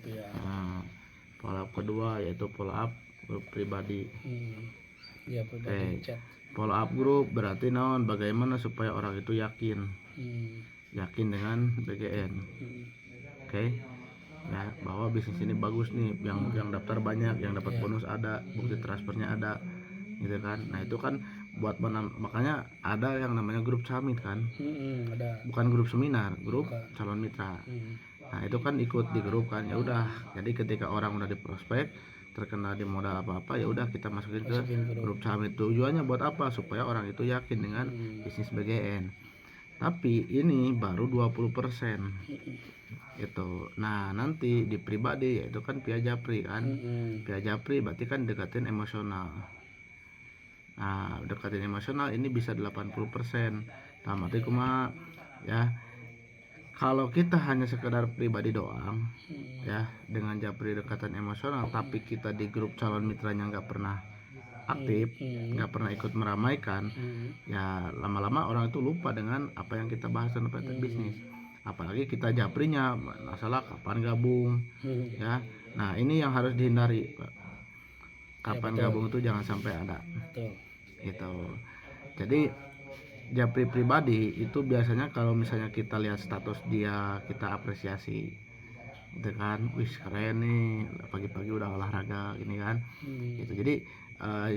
Ya. Nah, follow up kedua yaitu follow up grup pribadi. Ya, pribadi chat. Follow up grup berarti naon, bagaimana supaya orang itu yakin dengan BGN. Ya, bahwa bisnis ini bagus nih, yang daftar banyak, yang dapat bonus ada, bukti transfernya ada, gitu kan. Nah itu kan buat makanya ada yang namanya grup summit kan. Ada. Bukan grup seminar, grup calon mitra. Nah itu kan ikut di grup kan, ya udah. Jadi ketika orang udah di prospek terkena di modal apa-apa, ya udah kita masukin ke grup summit. Tujuannya buat apa? Supaya orang itu yakin dengan bisnis BGN. Tapi ini baru 20% gitu. Nah nanti di pribadi yaitu kan via Japri kan. Via Japri berarti kan deketin emosional. Nah deketin emosional ini bisa 80%. Nah berarti cuma ya, kalau kita hanya sekedar pribadi doang ya dengan Japri dekatan emosional, tapi kita di grup calon mitranya nggak pernah aktif, nggak pernah ikut meramaikan, ya lama-lama orang itu lupa dengan apa yang kita bahas tentang bisnis. Apalagi kita Japrinya masalah kapan gabung, ya. Nah ini yang harus dihindari, Pak. Kapan gabung itu jangan sampai ada. Gitu. Jadi Japri pribadi itu biasanya kalau misalnya kita lihat status dia, kita apresiasi, gitu kan. Wih keren nih, pagi-pagi udah olahraga gini kan. Gitu. Jadi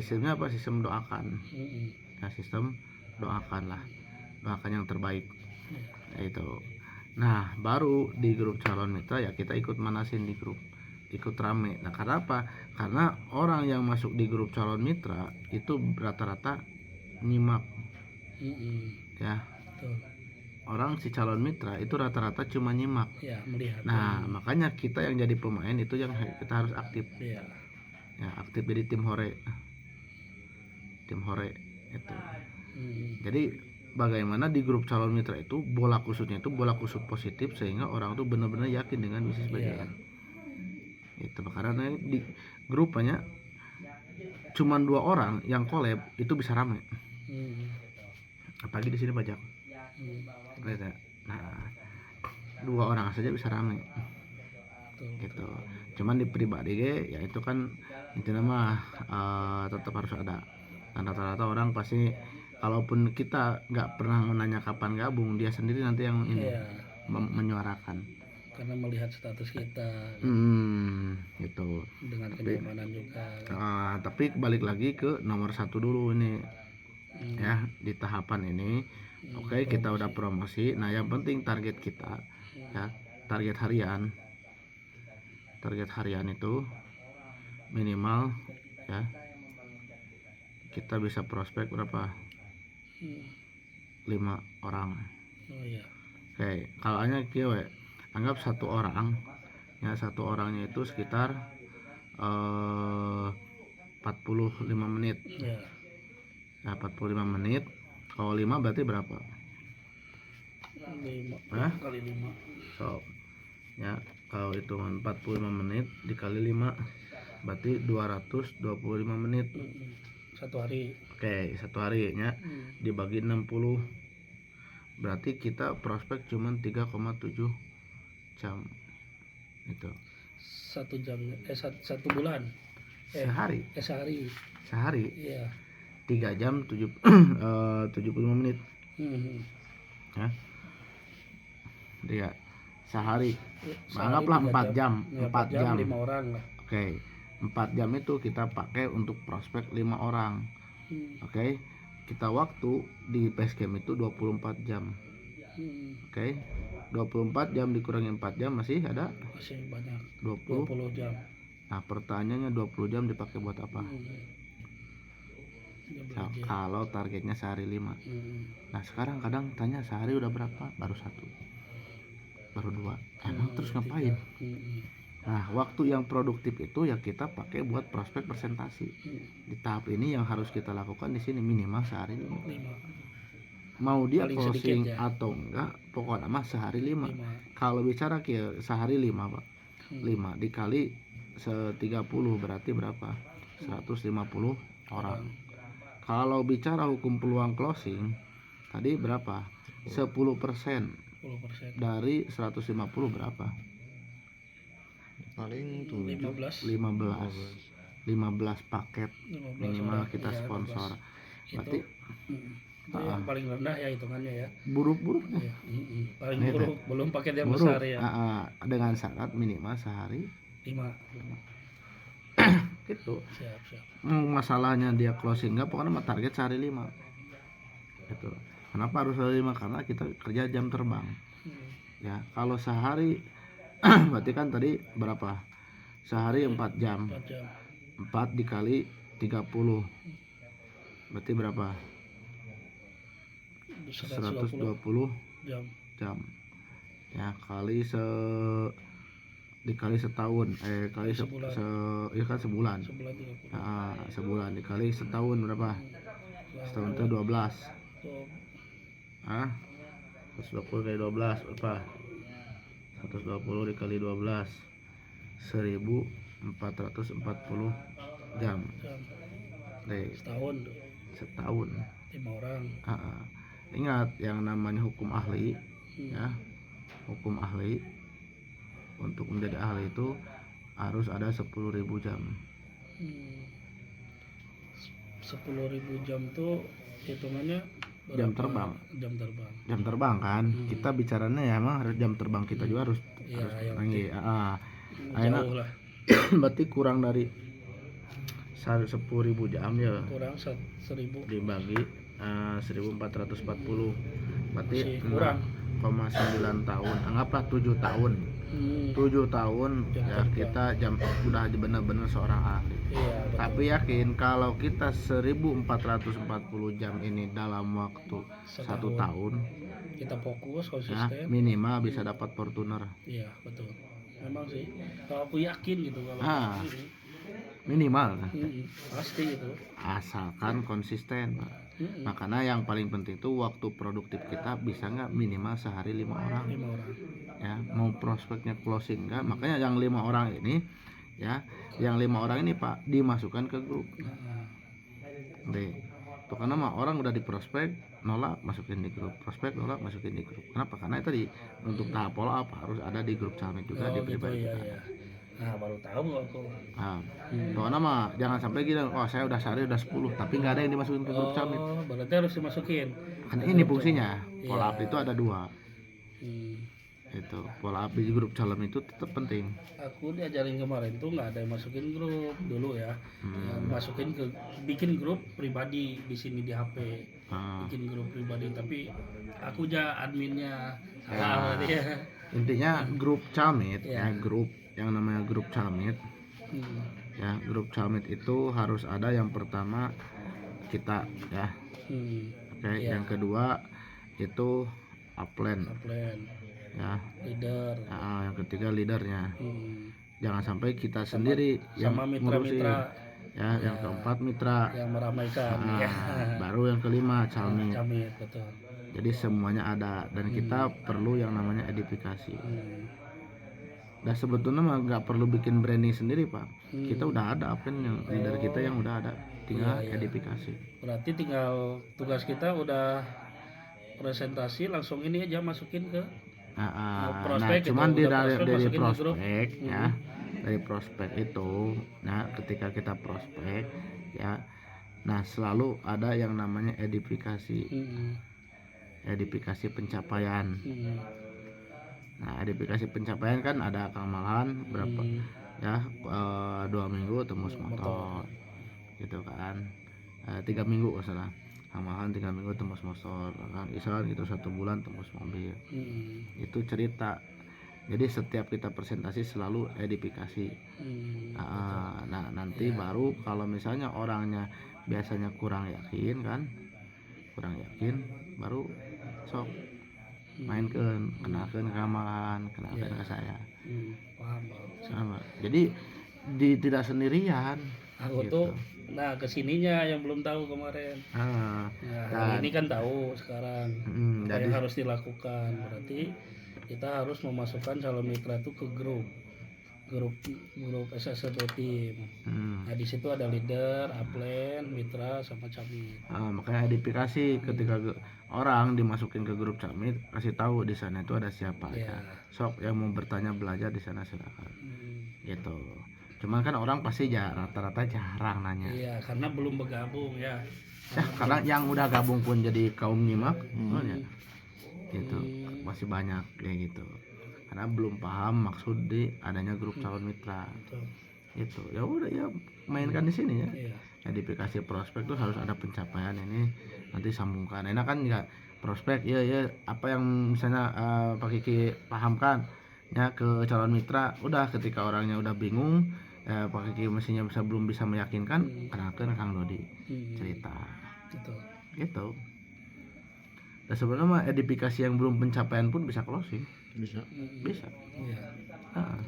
sistemnya apa? Sistem doakan. Ya, sistem doakan lah, doakan yang terbaik. Itu. Nah baru di grup calon mitra ya kita ikut manasin di grup, ikut rame. Nah karena apa? Karena orang yang masuk di grup calon mitra itu rata-rata nyimak, ya. Orang si calon mitra itu rata-rata cuma nyimak, ya, melihat. Nah makanya kita yang jadi pemain itu yang kita harus aktif, ya aktif jadi tim hore itu. Jadi bagaimana di grup calon mitra itu bola kusutnya itu bola kusut positif sehingga orang tuh benar-benar yakin dengan bisnis BGN. Itu karena di grupnya cuman 2 orang yang collab itu bisa rame. Apalagi di sini pajak. Nah 2 orang saja bisa rame. Gitu. Cuman di pribadi ya itu kan intinya mah tetap harus ada. Dan rata-rata orang pasti kalaupun kita nggak pernah menanya kapan gabung, dia sendiri nanti yang ini menyuarakan karena melihat status kita gitu dengan kenyamanan juga. Tapi balik lagi ke nomor 1 dulu ini ya di tahapan ini. Oke, kita udah promosi. Nah yang penting target kita ya, target harian itu minimal ya kita bisa prospek berapa? 5 orang. Oke, kalau hanya kieu anggap 1 orang ya, 1 orangnya itu sekitar 45 menit. Nah 45 menit kalau 5 berarti berapa? 5 kali 5. So ya kalau hitungan 45 menit dikali 5 berarti 225 menit. 1 hari. Oke, 1 hari ya. Dibagi 60 berarti kita prospek cuma 3,7 jam. Itu 1 jam 1 bulan. Sehari. Iya. 3 jam 75 menit. Ya. Dia sehari. Anggaplah 4 jam. 4 jam 5 orang lah. Oke. 4 jam itu kita pakai untuk prospek 5 orang. Oke. Kita waktu di Basecamp itu 24 jam. Oke. 24 jam dikurangi 4 jam masih ada? Masih banyak. 20 jam. Nah, pertanyaannya 20 jam dipakai buat apa? Kalau targetnya sehari 5. Nah, sekarang kadang tanya sehari udah berapa? Baru 1. Baru 2. Emang terus ngapain? Nah, waktu yang produktif itu ya kita pakai buat prospek presentasi. Di tahap ini yang harus kita lakukan di sini minimal sehari 5. Mau dia paling closing ya, atau enggak, pokoknya mah sehari 5. Kalau bicara sehari 5, Pak. 5 dikali 30 berarti berapa? 150 orang. Kalau bicara hukum peluang closing tadi berapa? 10% dari 150 berapa? paling 7 15 paket 15 minimal orang. kita Iya, sponsor. 15. Berarti Itu yang paling rendah ya hitungannya ya. buruk-buruknya Iya, paling Gitu. buruk, belum paket yang buruk. besar ya. Dengan syarat minimal sehari 5. gitu. Siap. Masalahnya dia closing nggak, pokoknya target sehari 5 gitu. Kenapa harus sehari 5? Karena kita kerja jam terbang ya. Kalau sehari berarti kan tadi berapa, sehari 4 jam, 4 jam. 4 dikali 30 berarti berapa, 120 jam ya, dikali setahun kali Sebulan. ya kan sebulan. Sebulan 30. Sebulan dikali setahun berapa, setahun itu 12 120 kali 12 berapa, 120 dikali 12 1440 jam deh, setahun 5 orang. Ingat yang namanya hukum ahli ya, hukum ahli untuk menjadi ahli itu harus ada 10.000 jam. 10.000 jam tuh hitungannya berapa? Jam terbang Kan kita bicaranya ya emang harus jam terbang kita juga harus tinggi. Jauh lah. Berarti kurang dari 10.000 jam ya, Kurang 1.000 dibagi 1440 berarti kurang 6,9 tahun, anggaplah 7 tahun. 7 tahun Jam ya terbang. kita udah benar-benar seorang ahli. Iya, betul. Tapi yakin kalau kita 1440 jam ini dalam waktu 1 tahun kita fokus ya, konsisten. minimal bisa dapat Fortuner. Iya, betul. Memang sih kalau aku yakin gitu kalau minimal pasti itu. asalkan konsisten, Pak. Makanya yang paling penting itu waktu produktif kita bisa nggak minimal sehari 5 orang. 5 orang Ya, mau prospeknya closing nggak, makanya yang 5 orang ini ya, yang 5 orang ini Pak dimasukkan ke grup. Tuh karena mah orang udah di prospek nolak, masukin di grup, prospek nolak, masukin di grup. Kenapa? Karena tadi untuk tahap follow up harus ada di grup Chalmit juga di pribadi kita. Iya. Nah, baru tahu aku. Soalnya mah jangan sampai gini, saya udah sehari udah 10 tapi nggak ada yang dimasukin ke grup Chalmit. Berarti harus dimasukin. Kan ini fungsinya. Follow up itu ada 2. Itu follow up di grup Chalmit itu tetap penting. Aku diajarin kemarin tuh nggak ada yang masukin grup dulu ya. Masukin bikin grup pribadi di sini di HP. Bikin grup pribadi, tapi aku aja adminnya. Intinya grup Chalmit ya, grup yang namanya grup Chalmit. Ya, grup Chalmit itu harus ada yang pertama kita ya. Yang kedua itu upline. Ya. Leader. Yang ketiga leadernya. Jangan sampai kita sendiri yang ngurusin. Ya, yang keempat mitra. Yang meramaikan. Baru yang kelima Chalmit. Betul. Jadi semuanya ada dan kita perlu yang namanya edifikasi. Nah sebetulnya mah nggak perlu bikin branding sendiri Pak. Kita udah ada apa yang leader kita yang udah ada, tinggal edifikasi. Berarti tinggal tugas kita udah presentasi langsung ini aja masukin ke prospek. Cuman gitu. dari prospek ya, dari prospek itu, nah ketika kita prospek ya, nah selalu ada yang namanya edifikasi, edifikasi pencapaian. Nah, edifikasi pencapaian kan ada kemalan berapa ya, 2 minggu tembus motor gitu kan, 3 minggu salah, kemalan 3 minggu tembus motor kan, isal gitu 1 bulan tembus mobil. Itu cerita. Jadi setiap kita presentasi selalu edifikasi. Nah nanti baru kalau misalnya orangnya biasanya kurang yakin kan, baru sok mainkan, kenalkan ke amalan, kenalkan ke saya. Sama. Jadi tidak sendirian. Aku gitu. tuh, nah kesininya yang belum tahu kemarin. Ini kan tahu sekarang. Apa yang harus dilakukan. Berarti kita harus memasukkan calon mitra itu ke grup SS tim. Nah di situ ada leader, upline, mitra, sama Chalmit. Makanya edifikasi ketika orang dimasukin ke grup Chalmit, kasih tahu di sana itu ada siapa ya. Sok yang mau bertanya belajar di sana silakan. gitu. Cuman kan orang pasti rata-rata jarang nanya. Iya, karena belum bergabung ya. Ya, karena yang udah gabung pun jadi kaum nyimak, ya. Gitu. Masih banyak kayak gitu. Karena belum paham maksud di adanya grup calon mitra. Betul. Gitu. Ya udah ya mainkan di sini ya. Iya. Edifikasi prospek tuh harus ada pencapaian ini, nanti sambungkan. Enak kan nggak prospek ya apa yang misalnya Pak Kiki pahamkan ya ke calon mitra, udah ketika orangnya udah bingung Pak Kiki mestinya belum bisa meyakinkan, kenalkan Kang Dodi cerita gitu. Dan sebenarnya mah edifikasi yang belum pencapaian pun bisa closing, bisa. Iya. Nah,